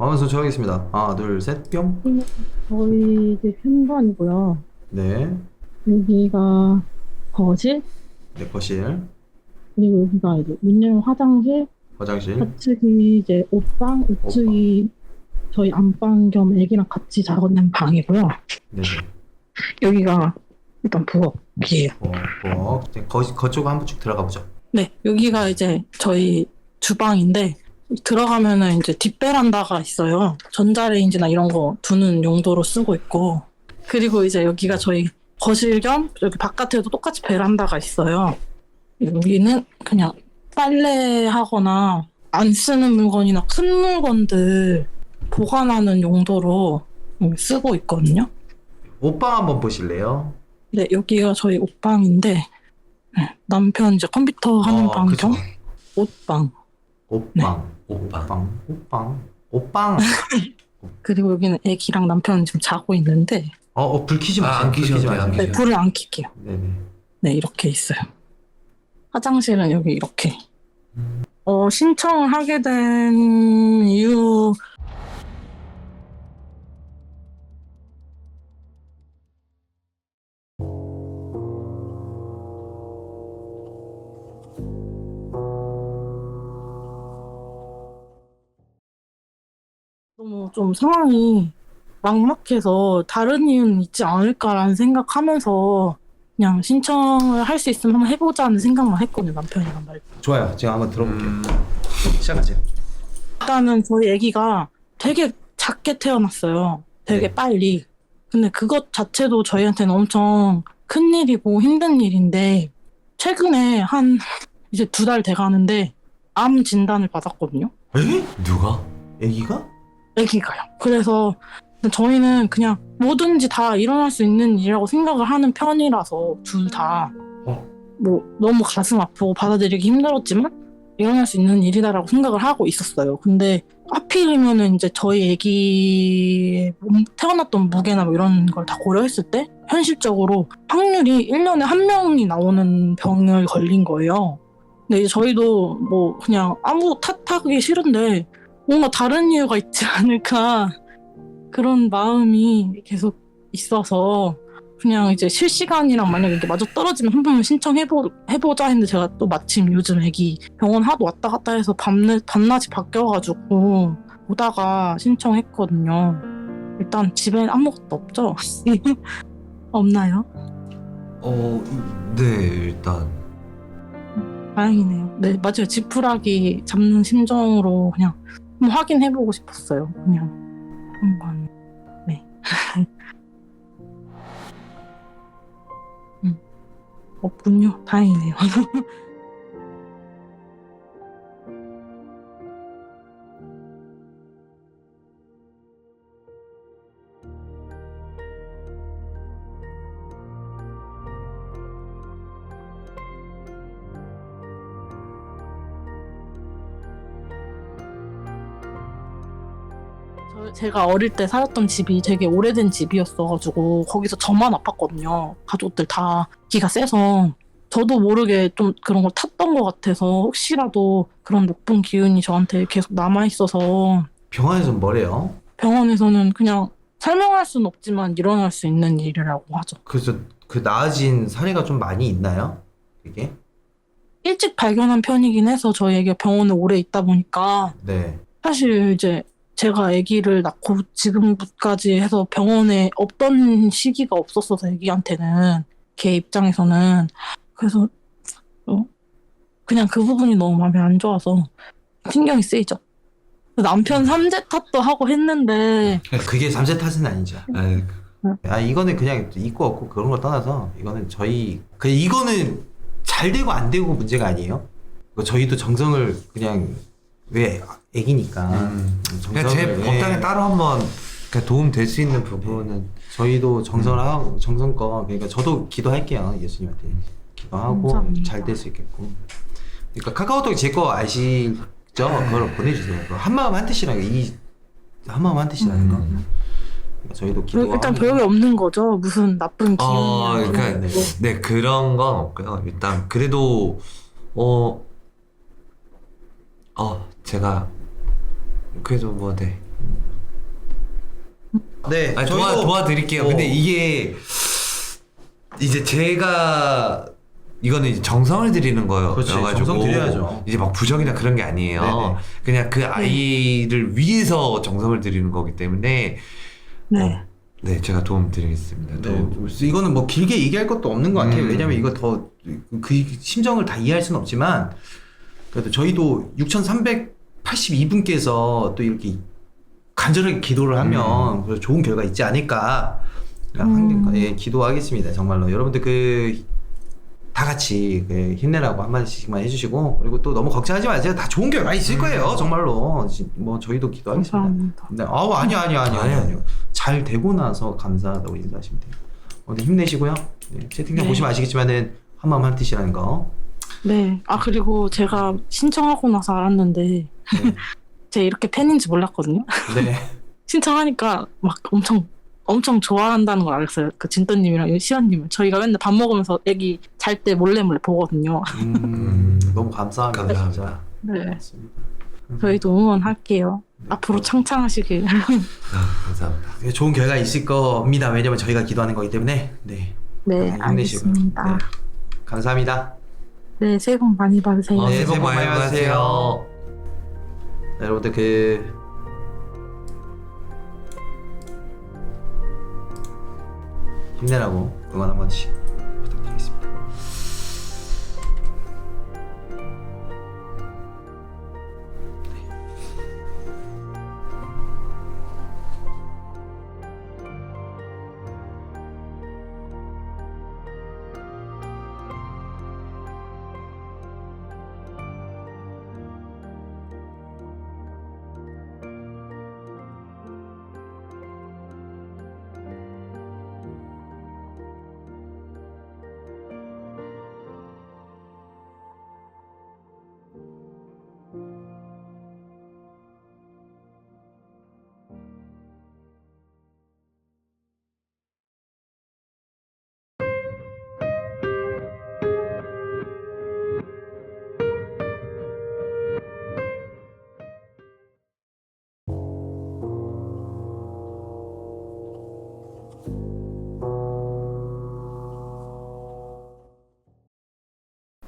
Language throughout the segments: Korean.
하면서 저하겠습니다. 하나, 둘, 셋, 뿅. 저희 집 현관이고요. 네, 여기가 거실, 네, 거실, 그리고 여기가 이제 문 열면 화장실, 화장실, 좌측이 이제 옷방, 우측이 저희 안방 겸 애기랑 같이 자는 방이고요. 네, 여기가 일단 부엌이에요. 부엌. 네, 거쪽 한번 쭉 들어가 보죠. 네, 여기가 이제 저희 주방인데 들어가면은 이제 뒷베란다가 있어요. 전자레인지나 이런 거 두는 용도로 쓰고 있고, 그리고 이제 여기가 저희 거실 겸 여기 바깥에도 똑같이 베란다가 있어요. 여기는 그냥 빨래하거나 안 쓰는 물건이나 큰 물건들 보관하는 용도로 쓰고 있거든요. 옷방 한번 보실래요? 네, 여기가 저희 옷방인데 남편 이제 컴퓨터 하는 방 그쵸. 겸 옷방. 옷방, 네. 옷방. 그리고 여기는 애기랑 남편 지금 자고 있는데 불 켜지 마세요. 안 켜셔도 돼요, 안 네, 켜셔도 불을 안 켤게요. 네네. 네, 이렇게 있어요. 화장실은 여기 이렇게. 신청을 하게 된 이유, 너무 좀 상황이 막막해서 다른 이유는 있지 않을까라는 생각하면서 그냥 신청을 할 수 있으면 한번 해보자는 생각만 했거든요, 남편이랑 말. 좋아요. 제가 한번 들어볼게요. 시작하세요. 일단은 저희 아기가 되게 작게 태어났어요. 되게 네. 빨리. 근데 그것 자체도 저희한테는 엄청 큰 일이고 힘든 일인데 최근에 한 이제 2달 돼가는데 암 진단을 받았거든요. 에? 누가? 애기가? 아기가요. 그래서 저희는 그냥 뭐든지 다 일어날 수 있는 일이라고 생각을 하는 편이라서 둘 다 뭐 너무 가슴 아프고 받아들이기 힘들었지만 일어날 수 있는 일이다라고 생각을 하고 있었어요. 근데 하필이면은 이제 저희 애기 태어났던 무게나 뭐 이런 걸 다 고려했을 때 현실적으로 확률이 1년에 1명이 나오는 병을 걸린 거예요. 근데 이제 저희도 뭐 그냥 아무 탓하기 싫은데 뭔가 다른 이유가 있지 않을까 그런 마음이 계속 있어서 그냥 이제 실시간이랑 만약에 이게 마저 떨어지면 한 번만 신청해보자 했는데 제가 또 마침 요즘 애기 병원 하도 왔다 갔다 해서 밤낮이 바뀌어가지고 오다가 신청했거든요. 일단 집엔 아무것도 없죠? 없나요? 네, 일단. 다행이네요. 네, 맞아요. 지푸라기 잡는 심정으로 그냥 한번 확인해보고 싶었어요. 그냥 한번. 네. 없군요. 다행이네요. 제가 어릴 때 살았던 집이 되게 오래된 집이었어가지고 거기서 저만 아팠거든요. 가족들 다 기가 세서 저도 모르게 좀 그런 걸 탔던 것 같아서 혹시라도 그런 높은 기운이 저한테 계속 남아있어서 병원에서는 뭐래요? 병원에서는 그냥 설명할 수는 없지만 일어날 수 있는 일이라고 하죠. 그래서 그 나아진 사례가 좀 많이 있나요? 이게? 일찍 발견한 편이긴 해서 저희 애기가 병원에 오래 있다 보니까 네. 사실 이제 제가 아기를 낳고 지금까지 해서 병원에 없던 시기가 없었어서 아기한테는 걔 입장에서는 그래서 그냥 그 부분이 너무 마음에 안 좋아서 신경이 쓰이죠. 남편 삼재 탓도 하고 했는데 그게 잠재 탓은 아니죠. 에이, 이거는 그냥 있고 없고 그런 걸 떠나서 이거는 이거는 잘 되고 안 되고 문제가 아니에요. 저희도 정성을 그냥 왜 애기니까 그냥 제 법당에 따로 한번 도움 될 수 있는 부분은 저희도 정성을 하고 정성껏 그러니까 저도 기도할게요. 예수님한테 기도하고 감사합니다. 잘 될 수 있겠고. 그러니까 카카오톡 제 거 아시죠? 그걸 보내주세요. 한마음 한뜻이라는 거, 한마음 한뜻이라는 거. 그러니까 저희도 기도하고 일단 별게 없는 거죠. 무슨 나쁜 기운이 그러니까 네. 네, 그런 건 없고요. 일단 그래도 제가 그래도 뭐 네, 네, 아니, 저희도 도와드릴게요. 어. 근데 이게 이제 제가 이거는 이제 정성을 들이는 거예요. 그렇지, 정성 들여야죠. 이제 막 부정이나 그런 게 아니에요. 네네. 그냥 그 아이를 위해서 정성을 들이는 거기 때문에 네. 네, 제가 도움 드리겠습니다. 네, 이거는 뭐 길게 얘기할 것도 없는 것 같아요. 음. 왜냐면 이거 더 그 심정을 다 이해할 수는 없지만 그래도 저희도 6,382분께서 또 이렇게 간절하게 기도를 하면 그래서 좋은 결과 있지 않을까 예, 기도하겠습니다. 정말로 여러분들 다 같이 힘내라고 한마디씩만 해주시고 그리고 또 너무 걱정하지 마세요. 다 좋은 결과 있을 거예요. 정말로 뭐 저희도 기도하겠습니다. 감사합니다. 네, 아니요. 잘 되고 나서 감사하다고 인사하시면 돼요. 오늘 힘내시고요. 네, 채팅창 네. 보시면 아시겠지만은 한마음 한 뜻이라는 거. 네. 아, 그리고 제가 신청하고 나서 알았는데, 네. 제가 이렇게 팬인지 몰랐거든요. 네. 신청하니까 막 엄청 좋아한다는 걸 알았어요. 그 진또님이랑 시연님을. 저희가 맨날 밥 먹으면서 애기 잘 때 몰래 보거든요. 너무 감사합니다. 감사합니다. 네. 맞습니다. 저희도 응원할게요. 앞으로 창창하시길. 감사합니다. 네, 좋은 결과 있을 겁니다. 왜냐면 저희가 기도하는 거기 때문에. 네. 네, 힘내시고요. 알겠습니다. 네. 감사합니다. 네, 새해 복 많이 받으세요. 네, 새해 복 많이 받으세요. 네, 여러분들 힘내라고 응원 한 번씩 부탁드리겠습니다.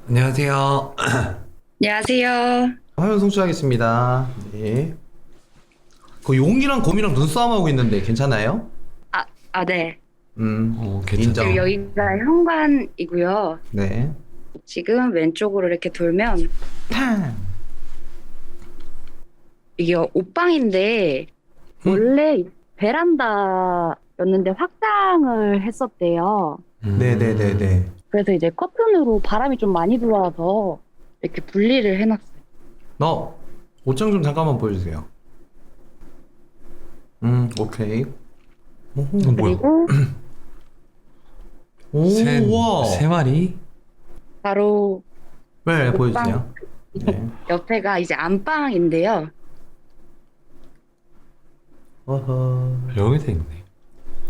안녕하세요. 안녕하세요. 화면 송출하겠습니다. 네. 그 용이랑 곰이랑 눈싸움하고 있는데 괜찮아요? 네. 괜찮죠. 인정. 지금 여기가 현관이고요. 네. 지금 왼쪽으로 이렇게 돌면 이게 옷방인데 원래 베란다였는데 확장을 했었대요. 네네네네. 그래서 이제 커튼으로 바람이 좀 많이 들어와서 이렇게 분리를 해놨어요. 옷장 좀 잠깐만 보여주세요. 오케이. 뭐야? 그리고 오, 우와. 세 마리? 바로 네, 옷방. 보여주세요. 네. 옆에가 이제 안방인데요. 어허. 여기 돼 있네.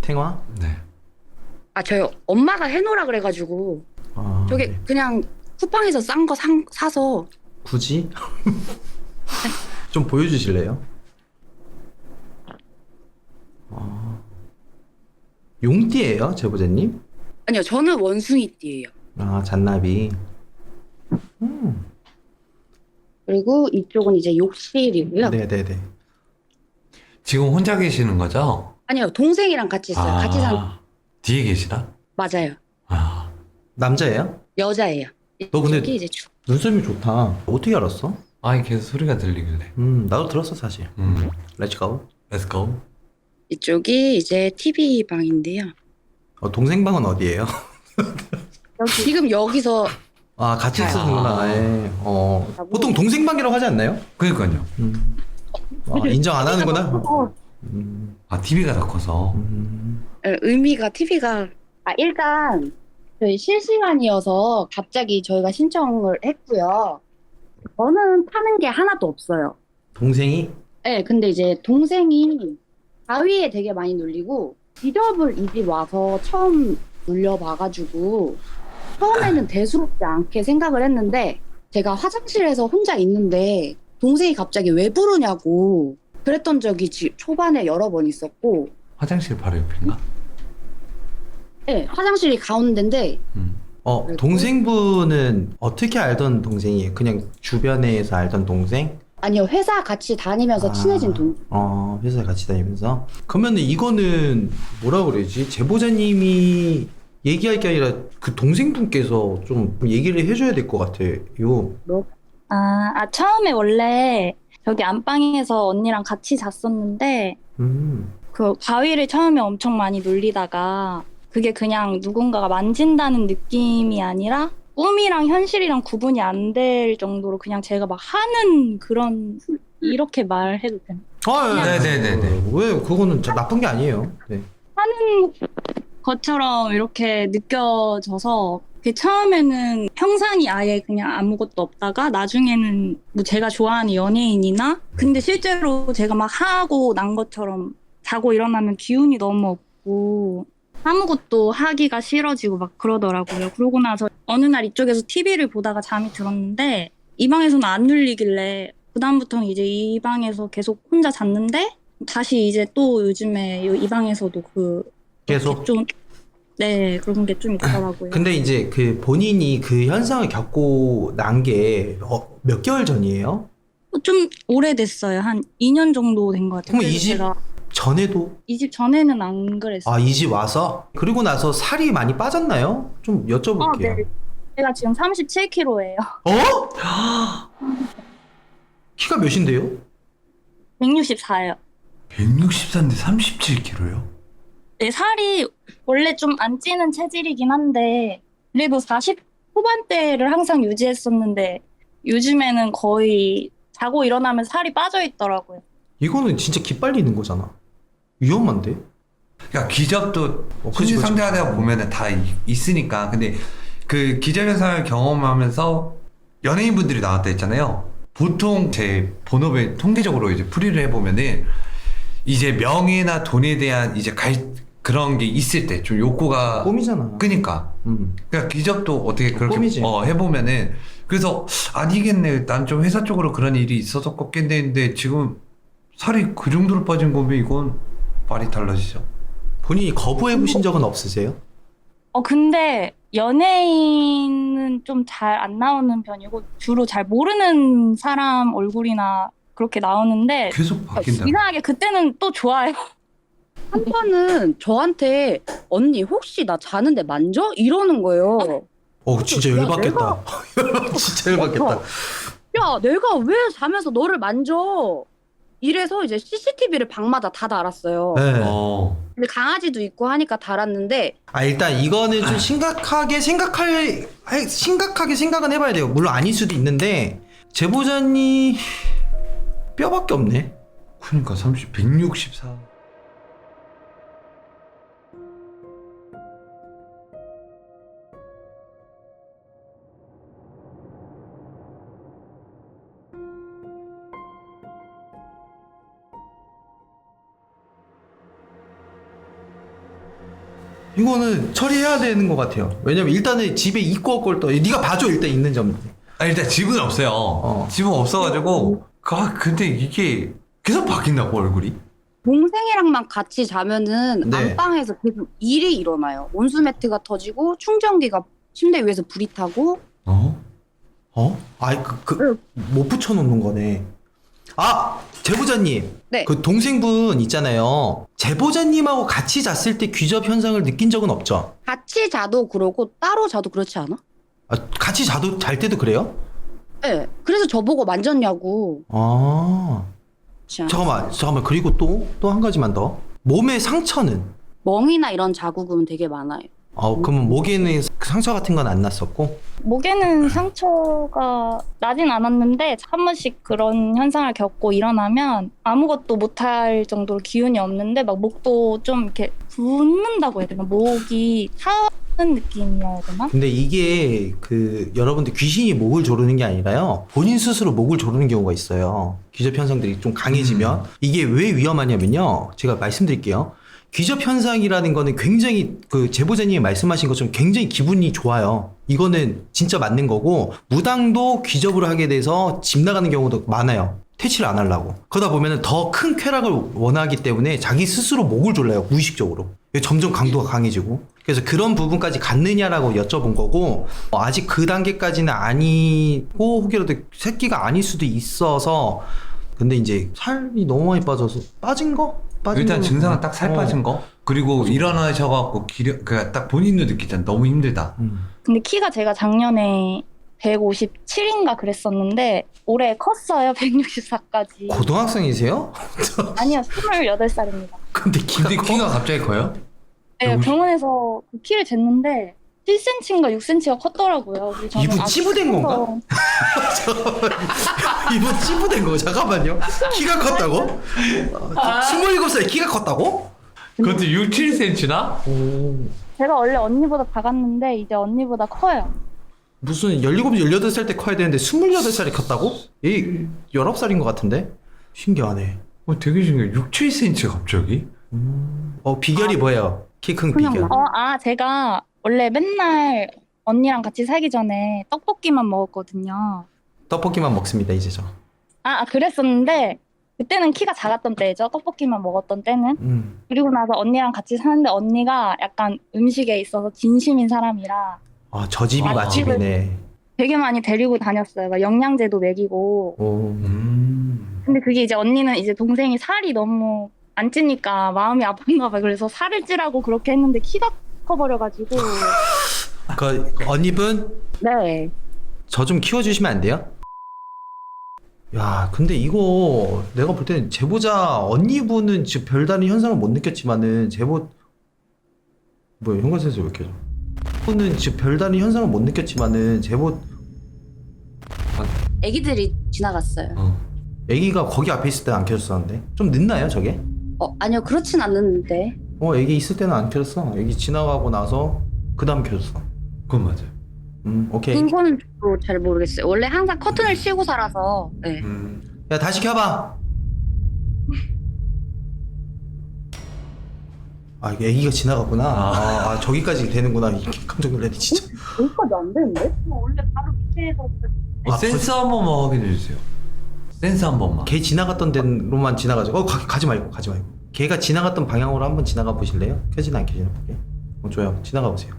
탱화? 네. 저희 엄마가 해놓으라 그래가지고 아, 저게 네. 그냥 쿠팡에서 싼 거 사서 굳이? 좀 보여주실래요? 용띠예요, 제보자님? 아니요, 저는 원숭이띠예요. 아, 잔나비. 그리고 이쪽은 이제 욕실이고요. 네네네. 지금 혼자 계시는 거죠? 아니요, 동생이랑 같이 있어요. 같이 산 뒤에 계시나? 맞아요. 아, 남자예요? 여자예요. 너 근데- 이쪽이 이제 눈썹이 좋다. 어떻게 알았어? 아니 계속 소리가 들리길래. 나도 들었어, 사실. 렛츠 고. Let's go. 이쪽이 이제 TV 방인데요. 동생 방은 어디예요? 지금 여기서 아, 같이 자요. 쓰는구나. 예. 보통 동생 방이라고 하지 않나요? 그러니까요. 인정 안 하는구나. 아 TV가 다 커서. 의미가 TV가 일단 저희 실시간이어서 갑자기 저희가 신청을 했고요. 저는 타는 게 하나도 없어요. 동생이? 네, 근데 이제 동생이 바위에 되게 많이 눌리고 디더블 이 집 와서 처음 눌려봐가지고 처음에는 대수롭지 않게 생각을 했는데 제가 화장실에서 혼자 있는데 동생이 갑자기 왜 부르냐고 그랬던 적이 초반에 여러 번 있었고 화장실 바로 옆인가? 네, 화장실이 가운데인데 동생분은 어떻게 알던 동생이에요? 그냥 주변에서 알던 동생? 아니요, 회사 같이 다니면서 친해진 동. 회사에 같이 다니면서. 그러면 이거는 뭐라 그러지? 제보자님이 얘기할 게 아니라 그 동생분께서 좀 얘기를 해줘야 될 것 같아요. 처음에 원래 저기 안방에서 언니랑 같이 잤었는데 그 바위를 처음에 엄청 많이 놀리다가 그게 그냥 누군가가 만진다는 느낌이 아니라 꿈이랑 현실이랑 구분이 안 될 정도로 그냥 제가 막 하는 그런 이렇게 말해도 되나? 네네네네. 왜 그거는 나쁜 게 아니에요. 네. 하는 것처럼 이렇게 느껴져서 그 처음에는 형상이 아예 그냥 아무것도 없다가 나중에는 뭐 제가 좋아하는 연예인이나 근데 실제로 제가 막 하고 난 것처럼 자고 일어나면 기운이 너무 없고 아무것도 하기가 싫어지고 막 그러더라고요. 그러고 나서 어느 날 이쪽에서 TV를 보다가 잠이 들었는데 이 방에서는 안 눌리길래 그다음부터는 이제 이 방에서 계속 혼자 잤는데 다시 이제 또 요즘에 이 방에서도 계속? 좀 네, 그런 게 좀 있더라고요. 근데 이제 그 본인이 그 현상을 겪고 난 게 몇 개월 전이에요? 좀 오래됐어요. 한 2년 정도 된 것 같아요. 그럼 그래서 이 집 제가 전에도? 이 집 전에는 안 그랬어요. 이 집 와서? 그리고 나서 살이 많이 빠졌나요? 좀 여쭤볼게요. 네. 제가 지금 37kg예요. 키가 몇인데요? 164요. 164인데 37kg요? 네, 살이 원래 좀 안 찌는 체질이긴 한데 그래도 40 후반대를 항상 유지했었는데 요즘에는 거의 자고 일어나면 살이 빠져 있더라고요. 이거는 진짜 기빨리는 거잖아. 위험한데? 그러니까 기접도 그치. 수지상대하다 보면은 다 있으니까. 근데 그 기접현상을 경험하면서 연예인분들이 나왔다 했잖아요. 보통 제 본업에 통계적으로 이제 풀이를 해보면은 이제 명예나 돈에 대한 이제 그런 게 있을 때 좀 욕구가 꿈이잖아. 그니까. 그러니까 기접도 어떻게 그렇게 꿈이지. 해보면은 그래서 아니겠네. 난 좀 회사 쪽으로 그런 일이 있어서 꺾겠네 했는데 지금 살이 그 정도로 빠진 거면 이건 말이 달라지죠. 본인이 거부해 보신 적은 없으세요? 근데 연예인은 좀 잘 안 나오는 편이고 주로 잘 모르는 사람 얼굴이나 그렇게 나오는데 계속 바뀐다. 이상하게 그때는 또 좋아요. 한 번은 저한테 언니 혹시 나 자는데 만져? 이러는 거예요. 진짜 야, 열받겠다. 진짜 열받겠다. 야, 내가 왜 자면서 너를 만져? 이래서 이제 CCTV를 방마다 다 달았어요. 네. 근데 강아지도 있고 하니까 달았는데 일단 이거는 좀 심각하게 생각은 해봐야 돼요. 물론 아닐 수도 있는데 제보자님 뼈밖에 없네. 그러니까 164. 이거는 처리해야 되는 것 같아요. 왜냐면 일단은 집에 있고 없고를 또 네가 봐줘 일단 있는 점. 일단 집은 없어요. 집은 없어가지고 근데 이게 계속 바뀐다고 얼굴이? 동생이랑만 같이 자면은 네. 안방에서 계속 일이 일어나요. 온수매트가 터지고 충전기가 침대 위에서 불이 타고. 못 붙여놓는 거네. 제보자님. 네. 그 동생분 있잖아요. 제보자님하고 같이 잤을 때 귀접 현상을 느낀 적은 없죠? 같이 자도 그러고 따로 자도 그렇지 않아? 같이 잘 때도 그래요? 네. 그래서 저보고 만졌냐고. 그렇지 않아요? 잠깐만. 그리고 또 한 가지만 더. 몸의 상처는? 멍이나 이런 자국은 되게 많아요. 그러면 목에는 상처 같은 건 안 났었고? 목에는 상처가 나진 않았는데 한 번씩 그런 현상을 겪고 일어나면 아무것도 못할 정도로 기운이 없는데 막 목도 좀 이렇게 붓는다고 해야 되나? 목이 타는 느낌이어야 되나? 근데 이게 여러분들 귀신이 목을 조르는 게 아니라요. 본인 스스로 목을 조르는 경우가 있어요. 귀접 현상들이 좀 강해지면. 이게 왜 위험하냐면요. 제가 말씀드릴게요. 귀접 현상이라는 거는 굉장히 제보자님이 말씀하신 것처럼 굉장히 기분이 좋아요. 이거는 진짜 맞는 거고 무당도 귀접을 하게 돼서 집 나가는 경우도 많아요. 퇴치를 안 하려고. 그러다 보면은 더 큰 쾌락을 원하기 때문에 자기 스스로 목을 졸라요, 무의식적으로. 점점 강도가 강해지고. 그래서 그런 부분까지 갔느냐라고 여쭤본 거고, 아직 그 단계까지는 아니고, 혹여라도 새끼가 아닐 수도 있어서, 근데 이제 살이 너무 많이 빠져서, 빠진 거? 일단 거는- 증상은 딱 살 빠진 거. 그리고 일어나셔갖고 그냥 딱 본인도 느끼잖아. 너무 힘들다. 근데 키가 제가 작년에 157인가 그랬었는데 올해 컸어요. 164까지. 고등학생이세요? 아니요, 28살입니다. 근데 키가 근데 커? 키가 갑자기 커요? 네, 병원에서 그 키를 쟀는데 7cm인가 6cm가 컸더라고요. 그래서 저는 이분 아직 찌부된 커서 건가? 이분 찌부된 거 잠깐만요. 키가 컸다고? 27살 키가 컸다고? 그것도 6, 7cm나? 제가 원래 언니보다 작았는데 이제 언니보다 커요. 무슨 17, 18살 때 커야 되는데 28살이 컸다고? 얘 19살인 것 같은데? 신기하네. 되게 신기해. 6, 7cm 갑자기? 비결이 뭐예요? 키 큰 그냥 비결. 제가 원래 맨날 언니랑 같이 살기 전에 떡볶이만 먹었거든요. 떡볶이만 먹습니다 이제 저. 그랬었는데 그때는 키가 작았던 때죠. 떡볶이만 먹었던 때는. 그리고 나서 언니랑 같이 사는데 언니가 약간 음식에 있어서 진심인 사람이라 저 집이 맛집을- 맛집이네. 되게 많이 데리고 다녔어요. 막 영양제도 먹이고. 오. 근데 그게 이제 언니는 이제 동생이 살이 너무 안 찌니까 마음이 아팠나 봐요. 그래서 살을 찌라고 그렇게 했는데 키가 커버려가지고. 그 언니분 네. 저 좀 키워주시면 안 돼요? 야, 근데 이거 내가 볼 때는 제보자 언니분은 지금 별다른 현상을 못 느꼈지만은 뭐야 현관센서 왜 켜져? 분은 지금 별다른 현상을 못 느꼈지만은 애기들이 지나갔어요. 애기가 거기 앞에 있을 때는 안 켜졌었는데 좀 늦나요 저게? 아니요, 그렇진 않는데. 애기 있을 때는 안 켜졌어. 애기 지나가고 나서 그 다음 켜졌어. 그건 맞아요. 오케이. 그거는 저도 잘 모르겠어요. 원래 항상 커튼을 치고 살아서. 네. 야 다시 켜봐. 이게 애기가 지나갔구나. 저기까지 되는구나. 깜짝 놀랐네 진짜. 여기까지 안 되는데? 원래 바로 밑에서. 센스 한 번만 확인해 주세요. 센스 한 번만. 걔 지나갔던 데로만 지나가죠. 가지 말고. 걔가 지나갔던 방향으로 한번 지나가 보실래요? 켜지나 안 켜지나 볼게. 좋아요. 지나가 보세요.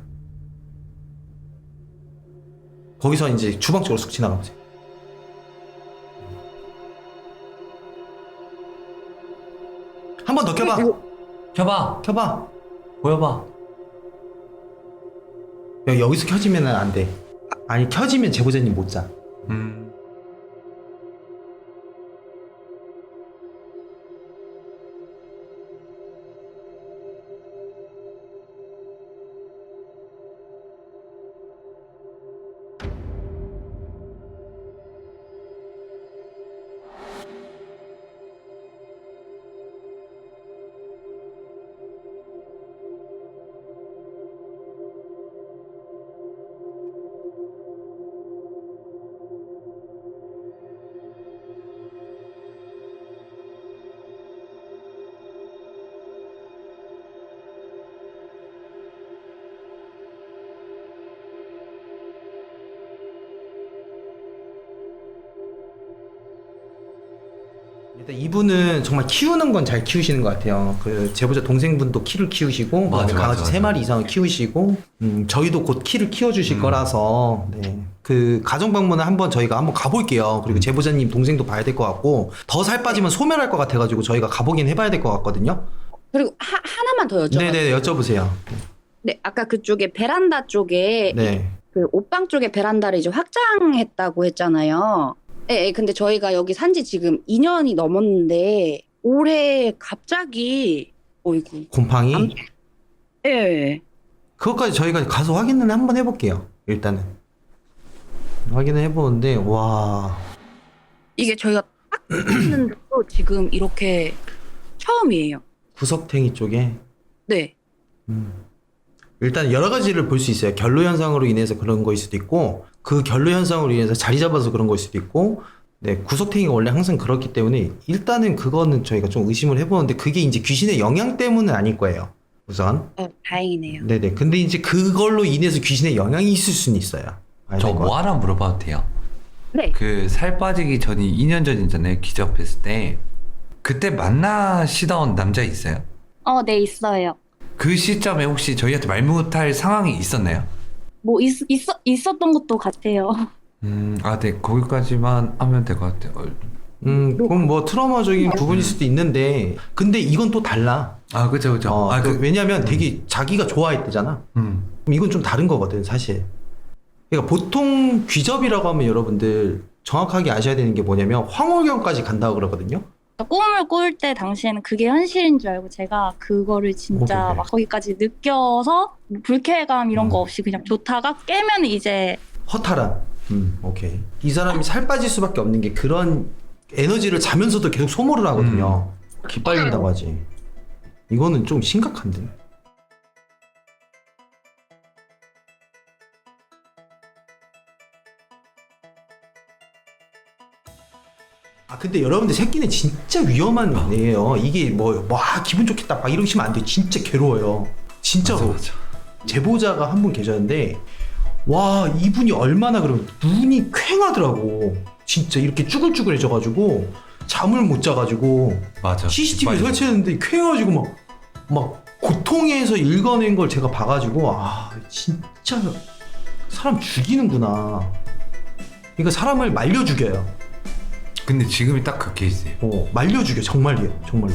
거기서 이제 주방 쪽으로 쑥 지나가 보세요. 한 번 더 켜봐. 켜봐. 보여봐. 여기서 켜지면 안 돼. 아니 켜지면 제보자님 못 자. 일단 이분은 정말 키우는 건 잘 키우시는 것 같아요. 그 제보자 동생분도 키를 키우시고 맞아, 강아지 맞아. 3마리 이상을 키우시고 저희도 곧 키를 키워주실 거라서 그 가정 방문을 저희가 한번 가볼게요. 그리고 제보자님 동생도 봐야 될 것 같고 더 살 빠지면 소멸할 것 같아가지고 저희가 가보긴 해봐야 될 것 같거든요. 그리고 하나만 더 여쭤봐요. 네네 여쭤보세요. 네, 아까 그쪽에 베란다 쪽에 네. 그 옷방 쪽에 베란다를 이제 확장했다고 했잖아요. 네, 근데 저희가 여기 산지 지금 2년이 넘었는데 올해 갑자기 어이구. 곰팡이 예. 그것까지 저희가 가서 확인을 한번 해볼게요. 일단은 확인을 해보는데 와 이게 저희가 딱 했는데도 지금 이렇게 처음이에요. 구석탱이 쪽에 네. 일단 여러 가지를 볼 수 있어요. 결로 현상으로 인해서 그런 거일 수도 있고 그 결로 현상으로 인해서 자리 잡아서 그런 거일 수도 있고 구석탱이가 원래 항상 그렇기 때문에 일단은 그거는 저희가 좀 의심을 해보는데 그게 이제 귀신의 영향 때문은 아닐 거예요. 우선 다행이네요. 네네. 근데 이제 그걸로 인해서 귀신의 영향이 있을 수는 있어요. 저 뭐 하나 물어봐도 돼요? 네. 그 살 빠지기 전이 2년 전이잖아요. 기접했을 때. 그때 만나시던 남자 있어요? 네, 있어요. 그 시점에 혹시 저희한테 말 못할 상황이 있었나요? 뭐 있었던 것도 같아요. 네. 거기까지만 하면 될 것 같아요. 그럼 뭐 트라우마적인 부분일 수도 있는데, 근데 이건 또 달라. 그죠, 그죠. 왜냐면 되게 자기가 좋아했대잖아. 그럼 이건 좀 다른 거거든, 사실. 그러니까 보통 귀접이라고 하면 여러분들 정확하게 아셔야 되는 게 뭐냐면 황홀경까지 간다고 그러거든요. 꿈을 꿀 때 당시에는 그게 현실인 줄 알고 제가 그거를 진짜 오케이. 막 거기까지 느껴서 뭐 불쾌감 이런 거 없이 그냥 좋다가 깨면 이제 허탈한. 오케이. 이 사람이 살 빠질 수밖에 없는 게 그런 에너지를 자면서도 계속 소모를 하거든요. 기빨린다고 하지. 이거는 좀 심각한데. 근데 여러분들 새끼는 진짜 위험한 애예요. 이게 기분 좋겠다 막 이러시면 안 돼요. 진짜 괴로워요. 진짜로. 맞아. 제보자가 한 분 계셨는데, 와, 이분이 얼마나 그러면 눈이 퀭하더라고. 진짜 이렇게 쭈글쭈글해져가지고 잠을 못 자가지고 맞아. CCTV 설치했는데 퀭해가지고 막 고통에서 읽어낸 걸 제가 봐가지고, 진짜 사람 죽이는구나. 그러니까 사람을 말려 죽여요. 근데 지금이 딱 그 케이스예요. 말려 죽여, 정말이요, 정말로.